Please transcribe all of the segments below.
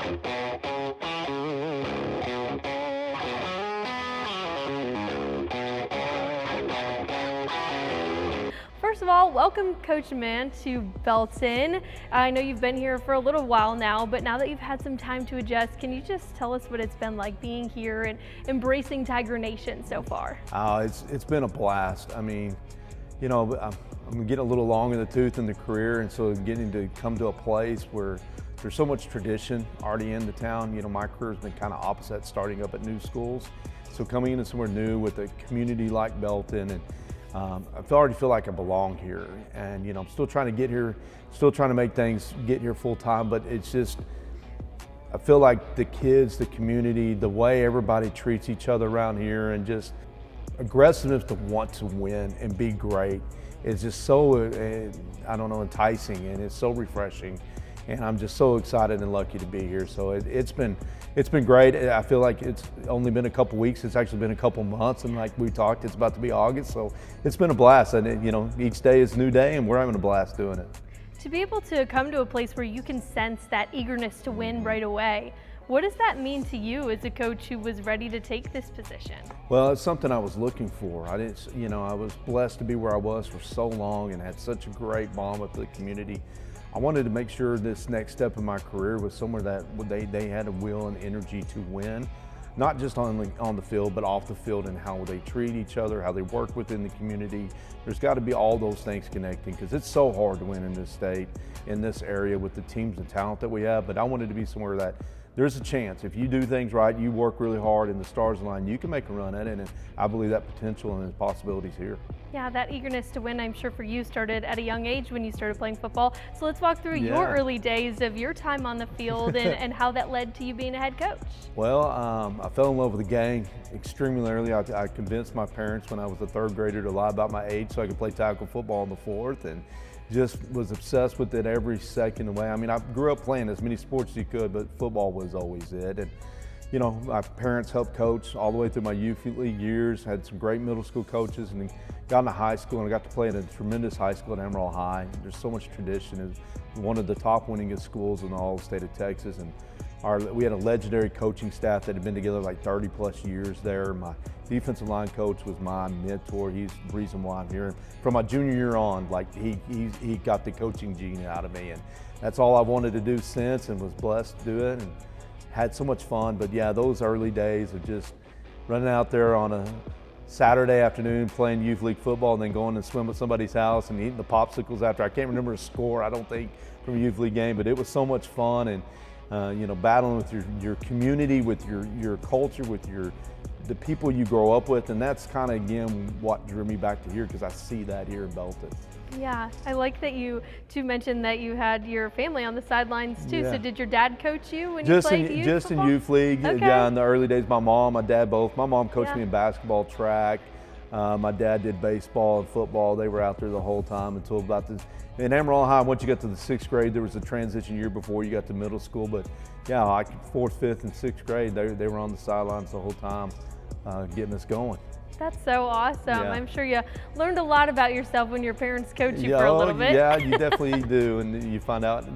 First of all, welcome Coach Mann to Belton. I know you've been here for a little while now, but now that you've had some time to adjust, can you just tell us what it's been like being here and embracing Tiger Nation so far? It's been a blast. I mean, you know, I'm getting a little long in the tooth in the career, and so getting to come to a place where there's so much tradition already in the town. You know, my career's been kind of opposite, starting up at new schools. So coming into somewhere new with a community like Belton, and I already feel like I belong here. And you know, I'm still trying to get here, still trying to make things get here full time, but it's just, I feel like the kids, the community, the way everybody treats each other around here, and just aggressiveness to want to win and be great is just so, I don't know, enticing, and it's so refreshing. And I'm just so excited and lucky to be here. So it's been great. I feel like it's only been a couple weeks. It's actually been a couple months, and like we talked, it's about to be August. So it's been a blast, and you know, each day is a new day, and we're having a blast doing it. To be able to come to a place where you can sense that eagerness to win right away, what does that mean to you as a coach who was ready to take this position? Well, it's something I was looking for. I was blessed to be where I was for so long and had such a great bond with the community. I wanted to make sure this next step in my career was somewhere that they had a will and energy to win, not just on the field, but off the field, and how they treat each other, how they work within the community. There's got to be all those things connecting, because it's so hard to win in this state, in this area, with the teams and talent that we have. But I wanted to be somewhere that there's a chance. If you do things right, you work really hard, and the stars align, you can make a run at it, and I believe that potential and possibilities here. Yeah, that eagerness to win, I'm sure for you, started at a young age when you started playing football. So let's walk through your early days of your time on the field and how that led to you being a head coach. Well, I fell in love with the game extremely early. I convinced my parents when I was a third grader to lie about my age so I could play tackle football in the fourth, and just was obsessed with it every second of the way. I mean, I grew up playing as many sports as you could, but football was always it. And you know, my parents helped coach all the way through my youth league years, had some great middle school coaches, and then got into high school, and I got to play at a tremendous high school at Emerald High. There's so much tradition. It's one of the top winningest schools in the whole state of Texas, and we had a legendary coaching staff that had been together like 30 plus years there. My defensive line coach was my mentor. He's the reason why I'm here. From my junior year on, like he got the coaching gene out of me, and that's all I've wanted to do since, and was blessed to do it, and had so much fun. But yeah, those early days of just running out there on a Saturday afternoon playing youth league football, and then going and swim at somebody's house and eating the popsicles after. I can't remember a score, I don't think, from a youth league game, but it was so much fun. And you know, battling with your community, with your culture, with the people you grow up with, and that's kind of again what drew me back to here, because I see that here in Belton. Yeah, I like that you mentioned that you had your family on the sidelines too. Yeah. So did your dad coach you when you played youth Just football? in youth league, okay. Yeah, in the early days. My mom, my dad both. My mom coached me in basketball, track. My dad did baseball and football. They were out there the whole time until about this. In Emerald High, once you got to the 6th grade, there was a transition year before you got to middle school. But yeah, like 4th, 5th, and 6th grade, they were on the sidelines the whole time, getting us going. That's so awesome. Yeah. I'm sure you learned a lot about yourself when your parents coached you for a little bit. Yeah, you definitely do. And you find out,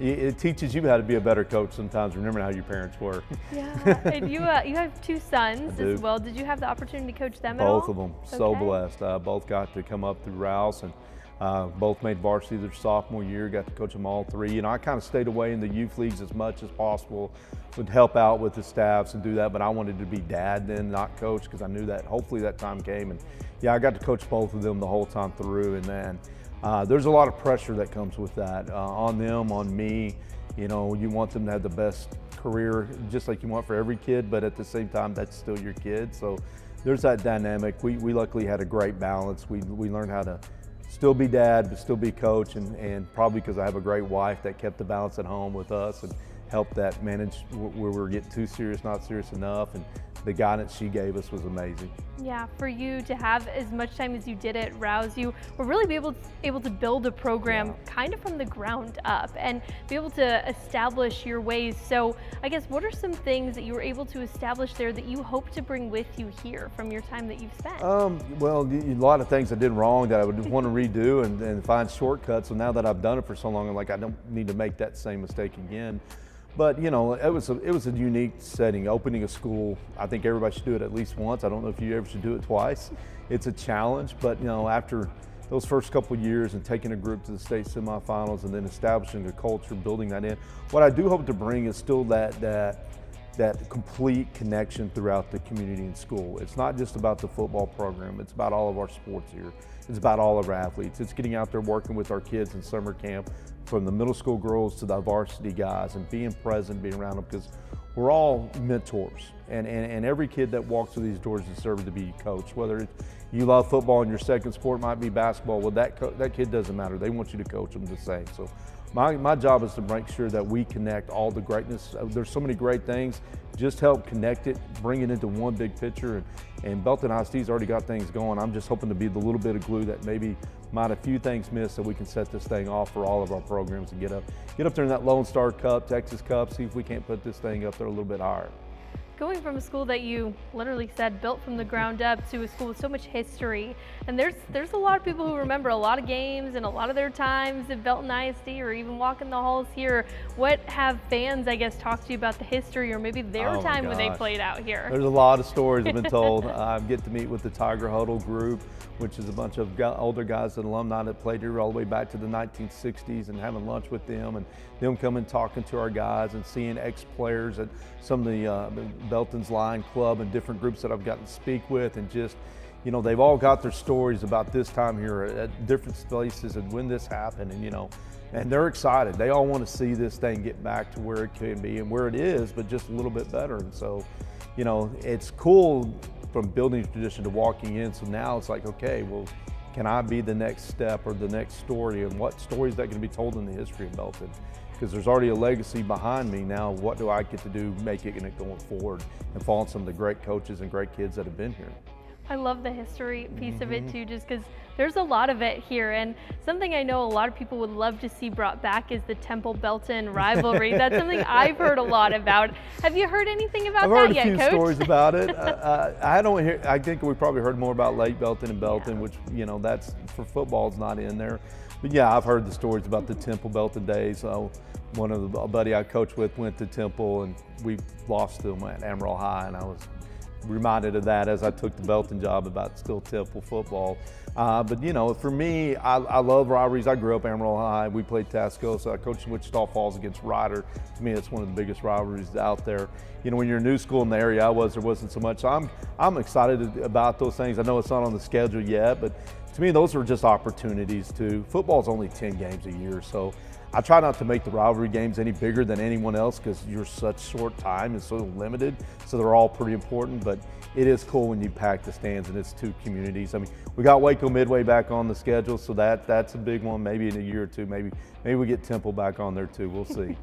it teaches you how to be a better coach sometimes, remembering how your parents were. Yeah, and you have 2 sons as well. Did you have the opportunity to coach them at all? Both of them. So blessed. Both got to come up through Rouse, and both made varsity their sophomore year, got to coach them all 3. You know, I kind of stayed away in the youth leagues as much as possible, would help out with the staffs and do that, but I wanted to be dad then, not coach, because I knew that hopefully that time came. And yeah, I got to coach both of them the whole time through, and then there's a lot of pressure that comes with that, on them, on me. You know, you want them to have the best career, just like you want for every kid, but at the same time, that's still your kid. So there's that dynamic. We luckily had a great balance. We learned how to still be dad, but still be coach, and probably because I have a great wife that kept the balance at home with us and helped that manage where we were getting too serious, not serious enough, and the guidance she gave us was amazing. Yeah, for you to have as much time as you did at Rouse, you were really able to build a program kind of from the ground up and be able to establish your ways. So I guess what are some things that you were able to establish there that you hope to bring with you here from your time that you've spent? Well, a lot of things I did wrong that I would want to redo and find shortcuts. So now that I've done it for so long, I'm like, I don't need to make that same mistake again. But you know, it was a unique setting. Opening a school, I think everybody should do it at least once. I don't know if you ever should do it twice. It's a challenge, but you know, after those first couple of years and taking a group to the state semifinals and then establishing a culture, building that in, what I do hope to bring is still that complete connection throughout the community and school. It's not just about the football program, it's about all of our sports here. It's about all of our athletes. It's getting out there working with our kids in summer camp, from the middle school girls to the varsity guys, and being present, being around them, because we're all mentors. And every kid that walks through these doors deserves to be coached. Whether it's, you love football and your second sport might be basketball, well, that kid doesn't matter. They want you to coach them the same. So my job is to make sure that we connect all the greatness. There's so many great things. Just help connect it, bring it into one big picture. And Belton ISD's already got things going. I'm just hoping to be the little bit of glue that maybe might a few things missed, so we can set this thing off for all of our programs and get up there in that Lone Star Cup, Texas Cup, see if we can't put this thing up there a little bit higher. Going from a school that you literally said built from the ground up to a school with so much history, and there's a lot of people who remember a lot of games and a lot of their times at Belton ISD or even walking the halls here. What have fans, I guess, talked to you about the history or maybe their time when they played out here? There's a lot of stories have been told. I get to meet with the Tiger Huddle group, which is a bunch of older guys and alumni that played here all the way back to the 1960s, and having lunch with them and them coming talking to our guys and seeing ex-players at some of the Belton's Line Club and different groups that I've gotten to speak with, and just, you know, they've all got their stories about this time here at different places and when this happened, and you know, and they're excited. They all want to see this thing get back to where it can be and where it is, but just a little bit better. And so, you know, it's cool from building tradition to walking in. So now it's like, okay, well, can I be the next step or the next story, and what story is that going to be told in the history of Belton? Because there's already a legacy behind me. Now what do I get to do, make it going forward, and follow some of the great coaches and great kids that have been here. I love the history piece of it too, just because there's a lot of it here. And something I know a lot of people would love to see brought back is the Temple-Belton rivalry. That's something I've heard a lot about. Have you heard anything about that yet, Coach? I've heard a few stories about it. I think we probably heard more about Lake Belton and Belton, which, you know, that's for football is not in there. But yeah, I've heard the stories about the Temple-Belton days. One of a buddy I coached with went to Temple, and we lost to him at Amarillo High, and I was reminded of that as I took the Belton job about still Temple football. But you know, for me, I love rivalries. I grew up Amarillo High. We played Tascosa. I coached in Wichita Falls against Ryder. To me, it's one of the biggest rivalries out there. You know, when you're a new school in the area, there wasn't so much. So I'm excited about those things. I know it's not on the schedule yet, but to me, those are just opportunities too. Football's only 10 games a year, so I try not to make the rivalry games any bigger than anyone else, because you're such short time and so limited, so they're all pretty important. But it is cool when you pack the stands and it's two communities. I mean, we got Waco Midway back on the schedule, so that's a big one. Maybe in a year or two, maybe we get Temple back on there too. We'll see.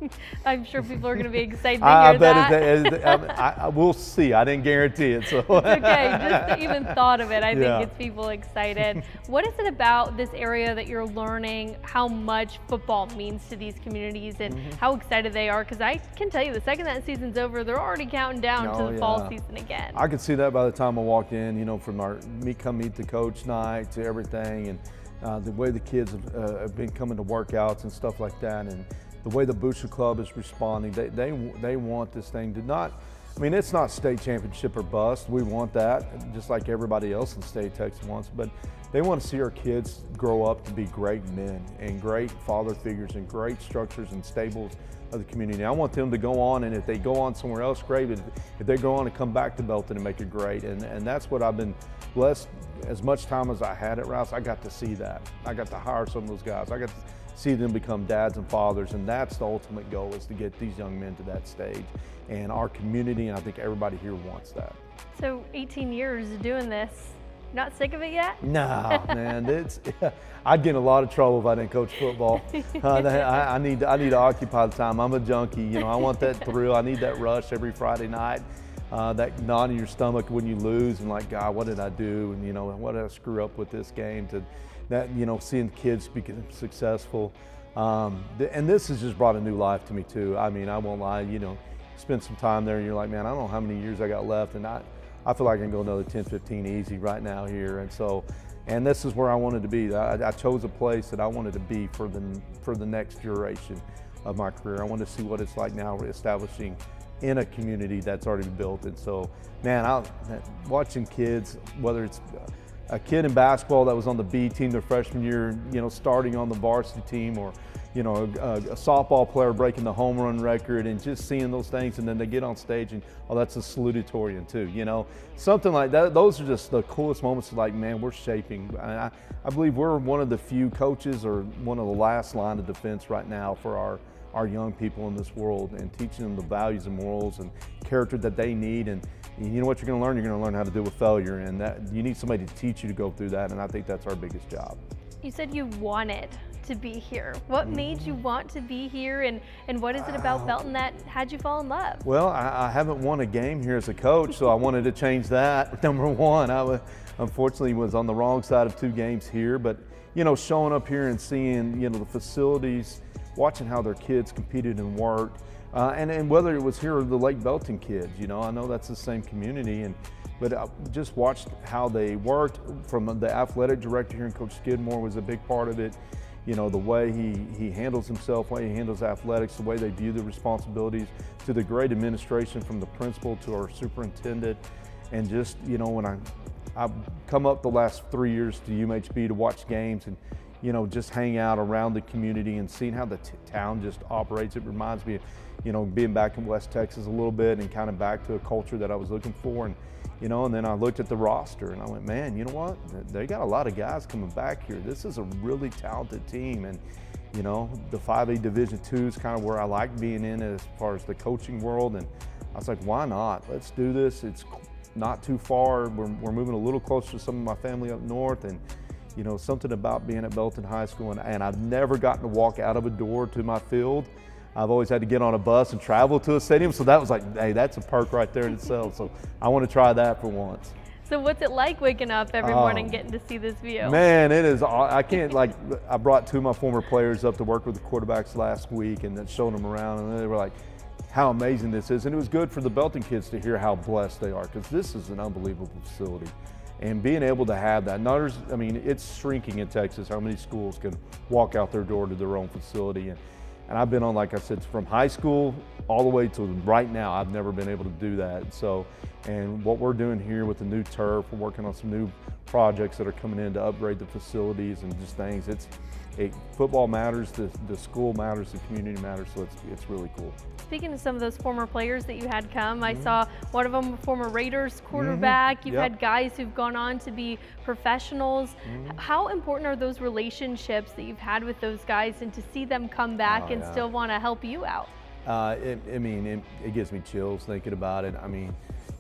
I'm sure people are going to be excited to hear that. We'll see. I didn't guarantee it. So. It's okay. Just the even thought of it, I think gets people excited. What is it about this area that you're learning how much football means to these communities and how excited they are? Because I can tell you, the second that season's over, they're already counting down to the fall season again. I could see that by the time I walked in, you know, from our meet the coach night to everything, and the way the kids have been coming to workouts and stuff like that, and the way the Booster Club is responding. They want this thing to not, I mean, it's not state championship or bust. We want that, just like everybody else in the state of Texas wants, but they want to see our kids grow up to be great men and great father figures and great structures and stables of the community. I want them to go on, and if they go on somewhere else, great. If they go on and come back to Belton and make it great, and that's what I've been blessed. As much time as I had at Rouse, I got to see that. I got to hire some of those guys. I got to see them become dads and fathers, and that's the ultimate goal, is to get these young men to that stage. And our community, and I think everybody here wants that. So 18 years doing this, not sick of it yet? No, man. I'd get in a lot of trouble if I didn't coach football. I need to occupy the time. I'm a junkie. You know, I want that thrill. I need that rush every Friday night. That knot in your stomach when you lose, and like, God, what did I do? And you know, what did I screw up with this game? To that, you know, seeing kids become successful. And this has just brought a new life to me too. I mean, I won't lie. You know, spend some time there, and you're like, man, I don't know how many years I got left, and I feel like I can go another 10, 15 easy right now here. And so, and this is where I wanted to be. I chose a place that I wanted to be for the next duration. of my career. I want to see what it's like now establishing in a community that's already built. And so, man, watching kids, whether it's a kid in basketball that was on the B team their freshman year, starting on the varsity team, or a softball player breaking the home run record, and just seeing those things, and then they get on stage and, oh, that's a salutatorian too, something like that. Those are just the coolest moments. Like, man, we're shaping. I believe we're one of the few coaches, or one of the last line of defense right now for our young people in this world, and teaching them the values and morals and character that they need. And you know what you're going to learn? You're going to learn how to deal with failure, and that you need somebody to teach you to go through that. And I think that's our biggest job. You said you wanted to be here. What made you want to be here, and what is it about Belton that had you fall in love? Well, I haven't won a game here as a coach, so I wanted to change that. Number one, unfortunately was on the wrong side of 2 games here, but showing up here and seeing the facilities, watching how their kids competed and worked, and whether it was here or the Lake Belton kids, I know that's the same community, but I just watched how they worked. From the athletic director here, and Coach Skidmore was a big part of it. The way he handles himself, the way he handles athletics, the way they view the responsibilities, to the great administration from the principal to our superintendent. And just, when I've come up the last 3 years to UMHB to watch games, and just hang out around the community and seeing how the town just operates. It reminds me of, being back in West Texas a little bit, and kind of back to a culture that I was looking for. And, and then I looked at the roster and I went, man, you know what? They got a lot of guys coming back here. This is a really talented team. And, the 5A Division II is kind of where I like being in as far as the coaching world. And I was like, why not? Let's do this. It's not too far. We're moving a little closer to some of my family up north. And, something about being at Belton High School, and I've never gotten to walk out of a door to my field. I've always had to get on a bus and travel to a stadium, so that was like, hey, that's a perk right there in itself. So I want to try that for once. So what's it like waking up every morning getting to see this view? Man, it is. I can't, I brought 2 of my former players up to work with the quarterbacks last week, and then showed them around, and they were like, how amazing this is. And it was good for the Belton kids to hear how blessed they are, because this is an unbelievable facility. And being able to have that, it's shrinking in Texas how many schools can walk out their door to their own facility. And I've been on, like I said, from high school all the way to right now, I've never been able to do that. So, and what we're doing here with the new turf, we're working on some new projects that are coming in to upgrade the facilities and just things. Football matters, the school matters, the community matters, so it's really cool. Speaking of some of those former players that you had come, I saw one of them, a former Raiders quarterback. You've had guys who've gone on to be professionals. How important are those relationships that you've had with those guys, and to see them come back and still want to help you out? It gives me chills thinking about it.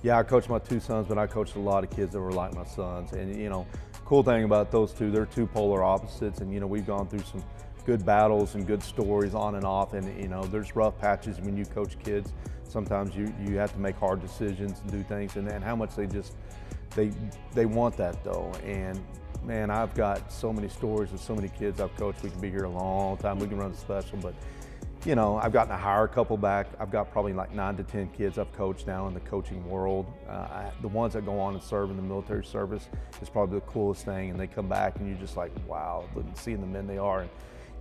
I coached my 2 sons, but I coached a lot of kids that were like my sons. And, cool thing about those 2, they're 2 polar opposites. And, we've gone through some good battles and good stories on and off. And, there's rough patches when you coach kids. Sometimes you have to make hard decisions and do things. And how much they want that, though. And, man, I've got so many stories with so many kids I've coached. We can be here a long time. We can run a special, but I've gotten to hire a couple back. I've got probably like 9 to 10 kids I've coached now in the coaching world. The ones that go on and serve in the military service is probably the coolest thing, and they come back and you're just like, wow, seeing the men they are.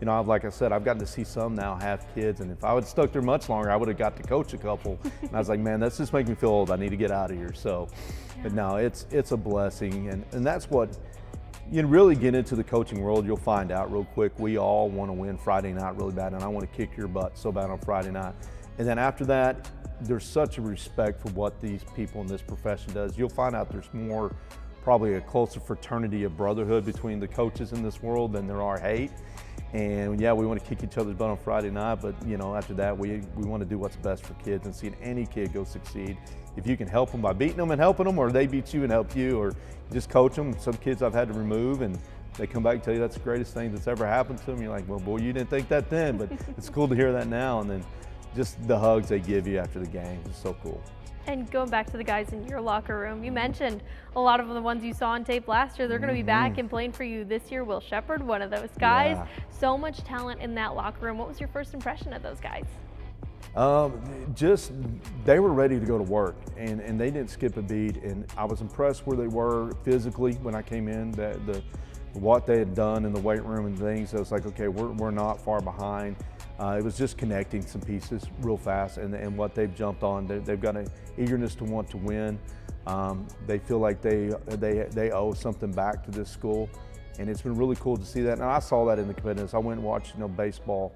And, like I said, I've gotten to see some now have kids, and if I would have stuck there much longer, I would have got to coach a couple. And I was like, man, that's just making me feel old. I need to get out of here. So, but no, it's a blessing, and that's what. You really get into the coaching world, you'll find out real quick. We all want to win Friday night really bad, and I want to kick your butt so bad on Friday night. And then after that, there's such a respect for what these people in this profession does. You'll find out there's more, probably a closer fraternity of brotherhood between the coaches in this world than there are hate. And yeah, we want to kick each other's butt on Friday night, but after that, we want to do what's best for kids and seeing any kid go succeed. If you can help them by beating them and helping them, or they beat you and help you, or just coach them. Some kids I've had to remove, and they come back and tell you that's the greatest thing that's ever happened to them. You're like, well, boy, you didn't think that then, but it's cool to hear that now. And then just the hugs they give you after the game is so cool. And going back to the guys in your locker room, you mentioned a lot of the ones you saw on tape last year. They're going to be back and playing for you this year. Will Shepard, one of those guys. Yeah. So much talent in that locker room. What was your first impression of those guys? They were ready to go to work, and they didn't skip a beat. And I was impressed where they were physically when I came in. What they had done in the weight room and things. So it's like, okay, we're not far behind. It was just connecting some pieces real fast, and what they've jumped on, they've got an eagerness to want to win. They feel like they owe something back to this school, and it's been really cool to see that. And I saw that in the competitiveness. I went and watched baseball,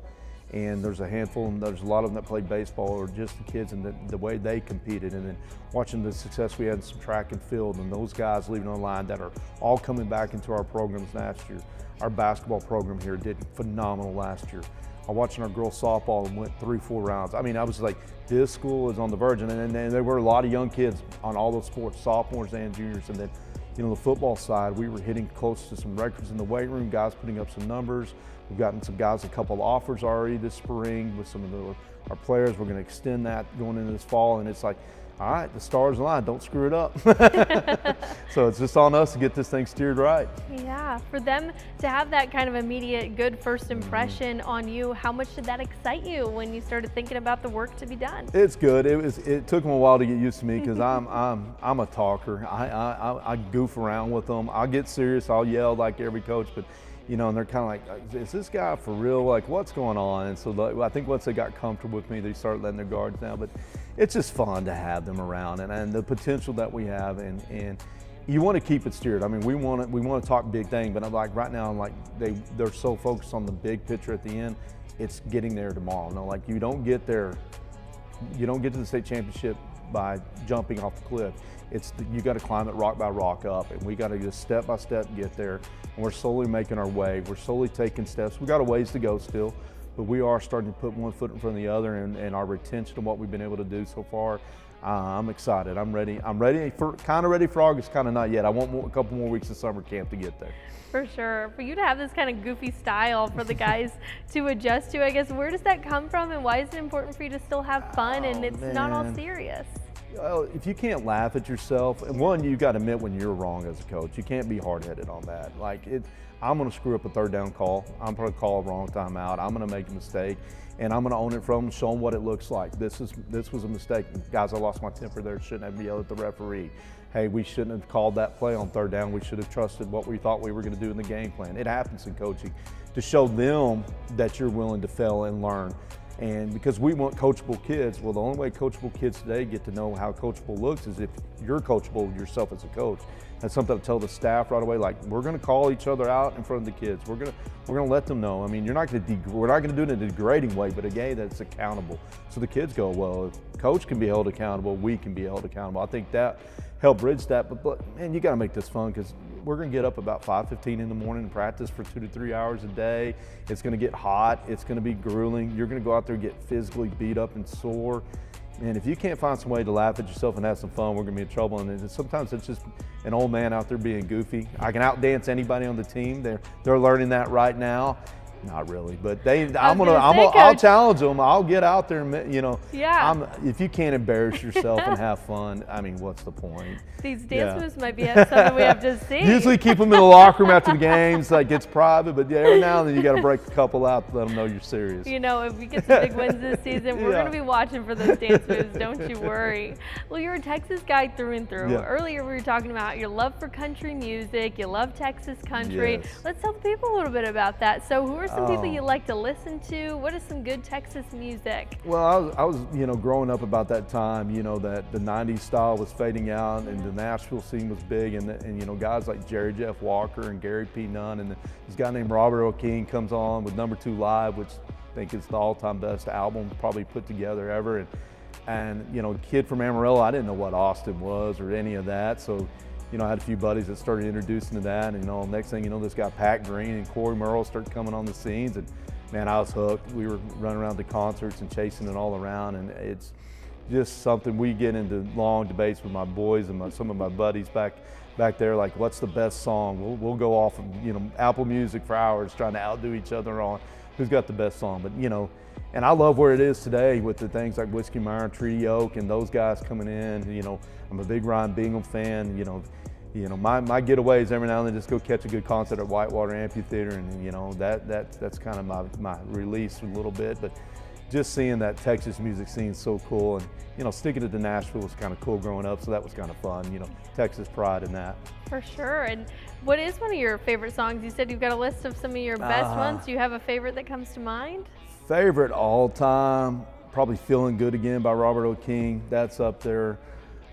and there's a handful, and there's a lot of them that played baseball, or just the kids and the way they competed, and then watching the success we had in some track and field, and those guys leaving on the line that are all coming back into our programs last year. Our basketball program here did phenomenal last year. I watched our girls softball and went 3-4 rounds. I mean, I was like, this school is on the verge, and there were a lot of young kids on all those sports, sophomores and juniors, and then, you know, the football side, we were hitting close to some records in the weight room, guys putting up some numbers. We've gotten some guys a couple of offers already this spring with some of our players. We're going to extend that going into this fall, and it's like, all right, the stars align, don't screw it up. So it's just on us to get this thing steered right. Yeah, for them to have that kind of immediate good first impression on you, how much did that excite you when you started thinking about the work to be done? It's good. It took them a while to get used to me because I'm a talker. I goof around with them. I'll get serious. I'll yell like every coach, but you know, and they're kind of like, is this guy for real? Like, what's going on? And so I think once they got comfortable with me, they started letting their guards down. But it's just fun to have them around, and the potential that we have, and you want to keep it steered. I mean, we want to talk big thing, but I'm like, right now, I'm like, they're so focused on the big picture at the end. It's getting there tomorrow. No, like, you don't get there, you don't get to the state championship by jumping off the cliff. You got to climb it rock by rock up, and we got to just step by step get there. And we're slowly making our way. We're slowly taking steps. We got a ways to go still, but we are starting to put one foot in front of the other, and our retention of what we've been able to do so far. I'm excited. I'm ready. I'm ready for August, kind of not yet. I want a couple more weeks of summer camp to get there. For sure. For you to have this kind of goofy style for the guys to adjust to, I guess, where does that come from, and why is it important for you to still have fun and it's not all serious? Well, if you can't laugh at yourself, and one, you got to admit when you're wrong as a coach. You can't be hard-headed on that. Like, I'm going to screw up a third down call. I'm going to call a wrong timeout. I'm going to make a mistake, and I'm going to own it from them, show them what it looks like. This was a mistake. Guys, I lost my temper there. Shouldn't have yelled at the referee. Hey, we shouldn't have called that play on third down. We should have trusted what we thought we were going to do in the game plan. It happens in coaching. To show them that you're willing to fail and learn. And because we want coachable kids, well, the only way coachable kids today get to know how coachable looks is if you're coachable yourself as a coach. That's something to tell the staff right away. Like, we're going to call each other out in front of the kids. We're going to let them know. I mean, we're not going to do it in a degrading way, but again, that's accountable. So the kids go, well, if coach can be held accountable, we can be held accountable. I think that helped bridge that. But man, you got to make this fun, because we're going to get up about 5:15 in the morning and practice for 2 to 3 hours a day. It's going to get hot. It's going to be grueling. You're going to go out there and get physically beat up and sore. And if you can't find some way to laugh at yourself and have some fun, we're going to be in trouble. And sometimes it's just an old man out there being goofy. I can outdance anybody on the team. They're learning that right now. Not really, but I'll challenge them. I'll get out there and, you know, yeah. If you can't embarrass yourself and have fun, I mean, what's the point? These dance moves might be something we have to see. Usually keep them in the locker room after the games, like it's private, but every now and then you got to break a couple out to let them know you're serious. You know, if we get some big wins this season, we're going to be watching for those dance moves, don't you worry. Well, you're a Texas guy through and through. Yeah. Earlier we were talking about your love for country music, you love Texas country. Yes. Let's tell people a little bit about that. So who are some people you like to listen to? What is some good Texas music? Well, I was, you know, growing up about that time, you know, that the 90s style was fading out and the Nashville scene was big, and you know, guys like Jerry Jeff Walker and Gary P. Nunn, and this guy named Robert O'Keefe comes on with Number 2 Live, which I think is the all-time best album probably put together ever. And you know, kid from Amarillo, I didn't know what Austin was or any of that, so you know, I had a few buddies that started introducing to that, and you know, next thing you know, this guy Pat Green and Corey Merle started coming on the scenes, and man, I was hooked. We were running around to concerts and chasing it all around, and it's just something we get into long debates with my boys and some of my buddies back there, like, what's the best song? We'll go off of, you know, Apple Music for hours trying to outdo each other on who's got the best song. But you know, and I love where it is today with the things like Whiskey Myre, Treaty Oak, and those guys coming in. You know, I'm a big Ryan Bingham fan. You know, my getaways every now and then just go catch a good concert at Whitewater Amphitheater, and you know, that's kind of my release a little bit. But just seeing that Texas music scene is so cool, and you know, sticking it to Nashville was kind of cool growing up, so that was kind of fun. You know, Texas pride in that. For sure. And what is one of your favorite songs? You said you've got a list of some of your best ones. Do you have a favorite that comes to mind? Favorite all time, probably Feeling Good Again by Robert O. King. That's up there.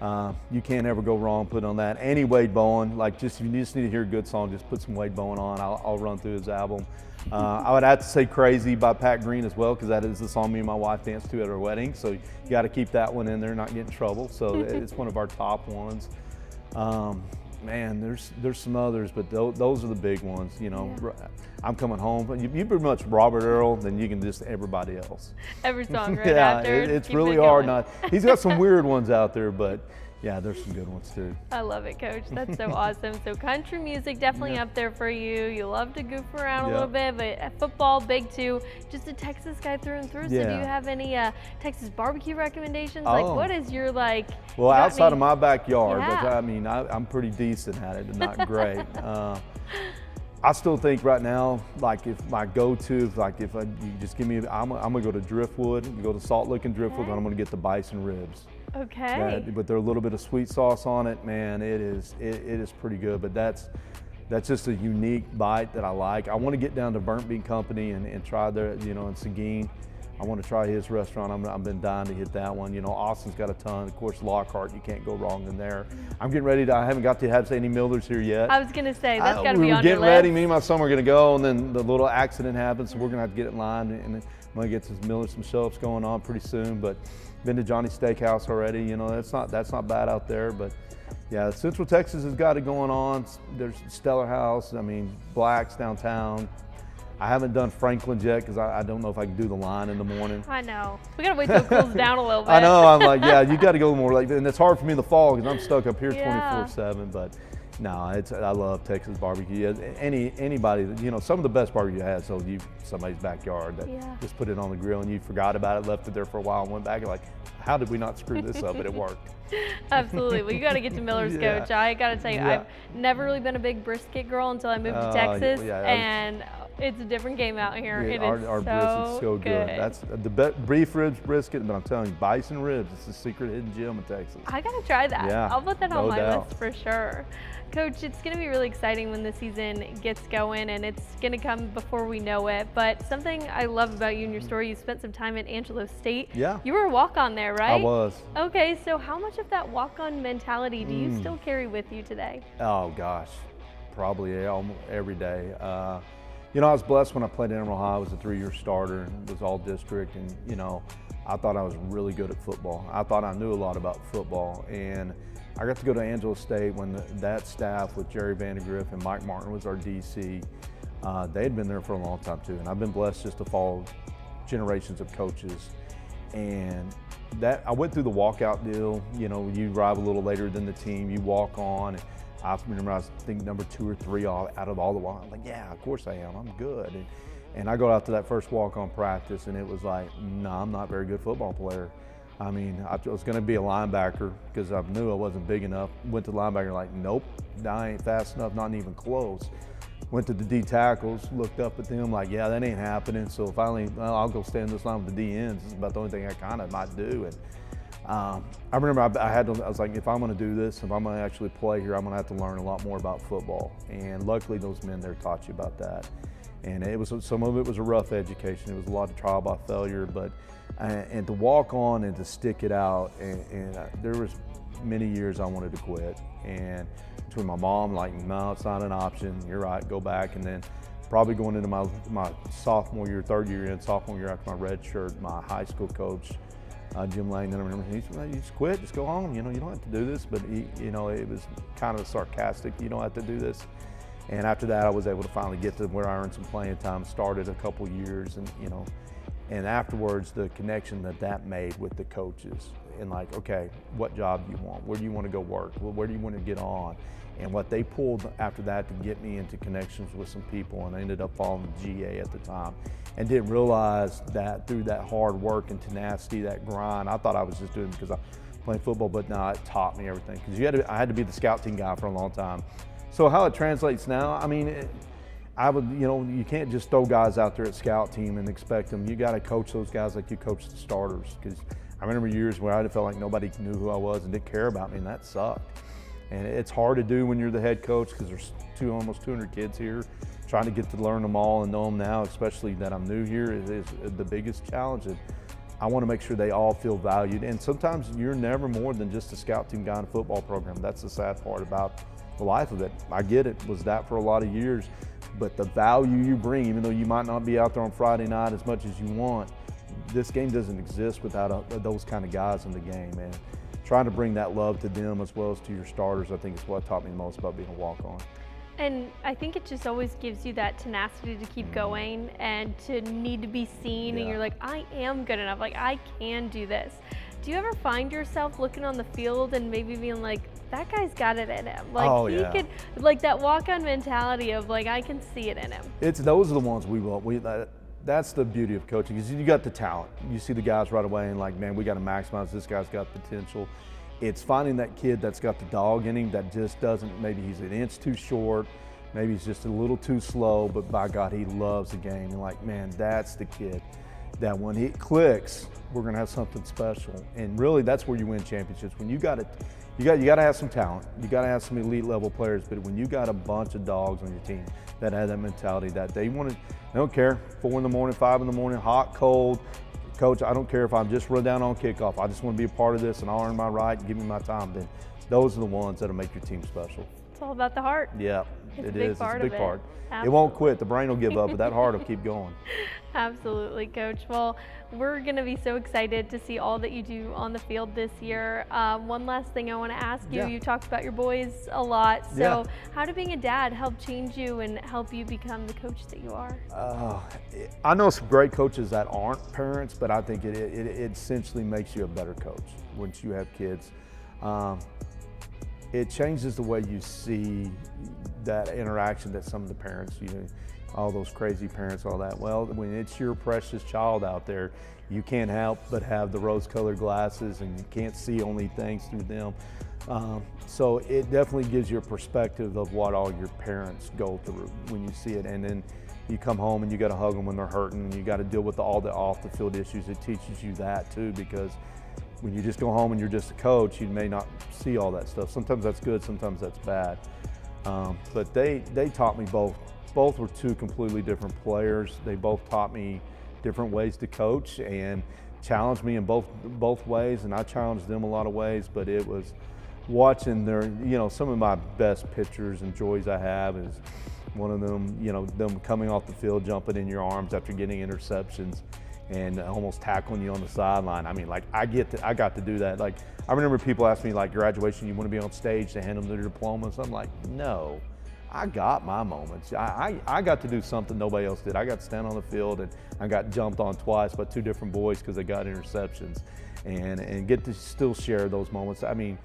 You can't ever go wrong putting on that. Any Wade Bowen, like if you just need to hear a good song, just put some Wade Bowen on. I'll run through his album. I would have to say Crazy by Pat Green as well, because that is the song me and my wife danced to at our wedding. So you got to keep that one in there, not get in trouble. So it's one of our top ones. Man, there's some others, but those are the big ones. You know, yeah. I'm Coming Home. You pretty much Robert Earl, then you can just everybody else. Every song right yeah, after. It's really hard not. He's got some weird ones out there, but yeah, there's some good ones too. I love it, Coach. That's so awesome. So country music definitely up there for you. You love to goof around a little bit, but football big too. Just a Texas guy through and through. So do you have any Texas barbecue recommendations? Like, what is your Well, outside of my backyard, but I mean, I'm pretty decent at it, but not great. I still think right now, like if my go-to, like if you just give me, I'm gonna go to Driftwood, go to Salt Lick and Driftwood, and I'm gonna get the bison ribs. Okay. But they're a little bit of sweet sauce on it, man. It is pretty good. But that's just a unique bite that I like. I want to get down to Burnt Bean Company and try their, in Seguin. I want to try his restaurant. I've been dying to hit that one. Austin's got a ton. Of course, Lockhart, you can't go wrong in there. I'm getting ready I haven't got to have any Millers here yet. I was going to say, that's got to be on your list. We were getting ready. Me and my son were going to go, and then the little accident happened, so we're going to have to get in line. And I'm going to get some Millers, some show-ups going on pretty soon. But been to Johnny's Steakhouse already. That's not bad out there. But yeah, Central Texas has got it going on. There's Stellar House. I mean, Black's downtown. I haven't done Franklin's yet because I don't know if I can do the line in the morning. I know. We got to wait till it cools down a little bit. I know. I'm like, yeah, you got to go more like that. And it's hard for me in the fall because I'm stuck up here 24/7. But no, I love Texas barbecue. Anybody, some of the best barbecue I had, so somebody's backyard that just put it on the grill and you forgot about it, left it there for a while and went back and like, how did we not screw this up? But it worked. Absolutely. Well, you got to get to Miller's, Coach. I got to tell you, I've never really been a big brisket girl until I moved to Texas, and it's a different game out here. Yeah, it is our brisket's so good. That's the beef ribs brisket, but I'm telling you, bison ribs, it's a secret hidden gem in Texas. I got to try that. Yeah, I'll put that on my doubt. list for sure. Coach, it's going to be really exciting when the season gets going, and it's going to come before we know it. But something I love about you and your story, you spent some time at Angelo State. Yeah. You were a walk-on there, right? I was. Okay, so how much of that walk-on mentality do you still carry with you today? Oh, gosh, probably almost every day. I was blessed when I played at Emerald High. I was a 3-year starter and was all district, and, I thought I was really good at football. I thought I knew a lot about football, and I got to go to Angelo State when that staff with Jerry Vandegrift and Mike Martin was our DC. They had been there for a long time too, and I've been blessed just to follow generations of coaches. And that I went through the walkout deal. You arrive a little later than the team, you walk on. And I remember I was thinking number 2 or 3 out of all the walk. I'm like, yeah, of course I am. I'm good. And I go out to that first walk-on practice, and it was like, no, I'm not a very good football player. I mean, I was going to be a linebacker because I knew I wasn't big enough. Went to linebacker, like, nope, I ain't fast enough, not even close. Went to the D tackles, looked up at them like, yeah, that ain't happening. So finally, I'll go stand this line with the D ends. This is about the only thing I kind of might do. And I remember I was like, if I'm going to do this, if I'm going to actually play here, I'm going to have to learn a lot more about football. And luckily, those men there taught you about that. And some of it was a rough education. It was a lot of trial by failure, but and to walk on and to stick it out. And there was many years I wanted to quit. And between my mom, like, no, it's not an option. You're right, go back. And then probably going into my sophomore year, third year after my red shirt, my high school coach, Jim Lane, then I remember he said, you just quit, just go home. You don't have to do this. But it was kind of sarcastic. You don't have to do this. And after that, I was able to finally get to where I earned some playing time, started a couple years, and afterwards, the connection that made with the coaches, and like, okay, what job do you want? Where do you want to go work? Where do you want to get on? And what they pulled after that to get me into connections with some people, and I ended up following GA at the time, and didn't realize that through that hard work and tenacity, that grind, I thought I was just doing it because I played football, but no, it taught me everything. Because I had to be the scout team guy for a long time. So how it translates now, I mean, you can't just throw guys out there at scout team and expect them. You got to coach those guys like you coach the starters. Because I remember years where I felt like nobody knew who I was and didn't care about me, and that sucked. And it's hard to do when you're the head coach because there's almost 200 kids here. Trying to get to learn them all and know them now, especially that I'm new here, is the biggest challenge. And I want to make sure they all feel valued. And sometimes you're never more than just a scout team guy in a football program. That's the sad part about the life of it. I get it, was that for a lot of years, but the value you bring, even though you might not be out there on Friday night as much as you want, this game doesn't exist without those kind of guys in the game, man. Trying to bring that love to them as well as to your starters, I think is what taught me the most about being a walk-on. And I think it just always gives you that tenacity to keep going and to need to be seen, and you're like, I am good enough, like I can do this. Do you ever find yourself looking on the field and maybe being like, that guy's got it in him? Like he could, like that walk-on mentality of like, I can see it in him. Those are the ones we want. That's the beauty of coaching, is you got the talent. You see the guys right away and like, man, we got to maximize this guy's got potential. It's finding that kid that's got the dog in him that just doesn't, maybe he's an inch too short, maybe he's just a little too slow, but by God, he loves the game. And like, man, that's the kid that when he clicks, we're gonna have something special. And really, that's where you win championships. When you got to have some talent, you got to have some elite level players, but when you got a bunch of dogs on your team that have that mentality that they don't care, 4 in the morning, 5 in the morning, hot, cold, coach, I don't care if I'm just run down on kickoff. I just want to be a part of this and I'll earn my right and give me my time. Then those are the ones that'll make your team special. It's all about the heart. Yeah, it is. It's a big part. Absolutely. It won't quit. The brain will give up, but that heart will keep going. Absolutely, Coach. Well, we're going to be so excited to see all that you do on the field this year. One last thing I want to ask you. You talked about your boys a lot. So how did being a dad help change you and help you become the coach that you are? I know some great coaches that aren't parents, but I think it essentially makes you a better coach once you have kids. It changes the way you see that interaction that some of the parents, all those crazy parents, all that. Well, when it's your precious child out there, you can't help but have the rose-colored glasses and you can't see only things through them. So it definitely gives you a perspective of what all your parents go through when you see it. And then you come home and you got to hug them when they're hurting, and you got to deal with all the off-the-field issues. It teaches you that too, because when you just go home and you're just a coach, you may not see all that stuff. Sometimes that's good, sometimes that's bad. But they taught me both. Both were two completely different players. They both taught me different ways to coach and challenged me in both ways, and I challenged them a lot of ways. But it was watching their, some of my best pictures and joys I have is one of them, them coming off the field, jumping in your arms after getting interceptions and almost tackling you on the sideline. I mean, like I got to do that. Like I remember people ask me, like, graduation, you want to be on stage to hand them their diplomas? I'm like, no, I got my moments. I got to do something nobody else did. I got to stand on the field and I got jumped on twice by 2 different boys because they got interceptions, and get to still share those moments. I mean,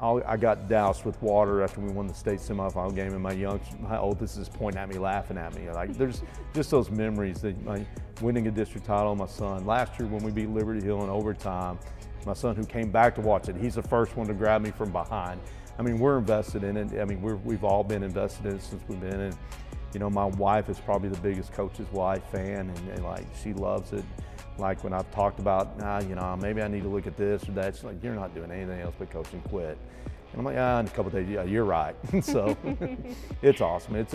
I got doused with water after we won the state semifinal game, and my oldest is pointing at me, laughing at me. Like, there's just those memories that winning a district title, my son. Last year when we beat Liberty Hill in overtime, my son who came back to watch it, he's the first one to grab me from behind. I mean, we're invested in it. I mean, we've all been invested in it since we've been in it. My wife is probably the biggest Coach's Wife fan, and like, she loves it. Like when I've talked about, maybe I need to look at this or that, she's like, you're not doing anything else but coach and quit. And I'm like, in a couple of days, yeah, you're right. So it's awesome. It's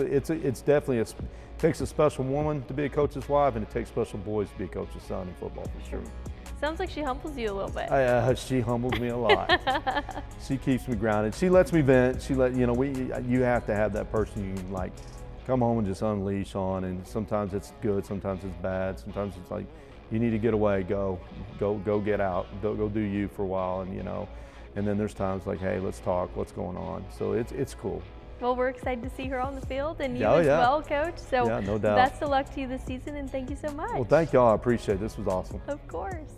definitely it takes a special woman to be a coach's wife, and it takes special boys to be a coach's son in football, for sure. Sounds like she humbles you a little bit. She humbles me a lot. She keeps me grounded. She lets me vent. You have to have that person you can, like, come home and just unleash on. And sometimes it's good, sometimes it's bad. Sometimes it's like, you need to get away, go get out, go do you for a while, and then there's times like, hey, let's talk, what's going on. So it's cool. Well, we're excited to see her on the field, and you as well, Coach. So no doubt. Best of luck to you this season, and thank you so much. Well, thank y'all. I appreciate it. This was awesome. Of course.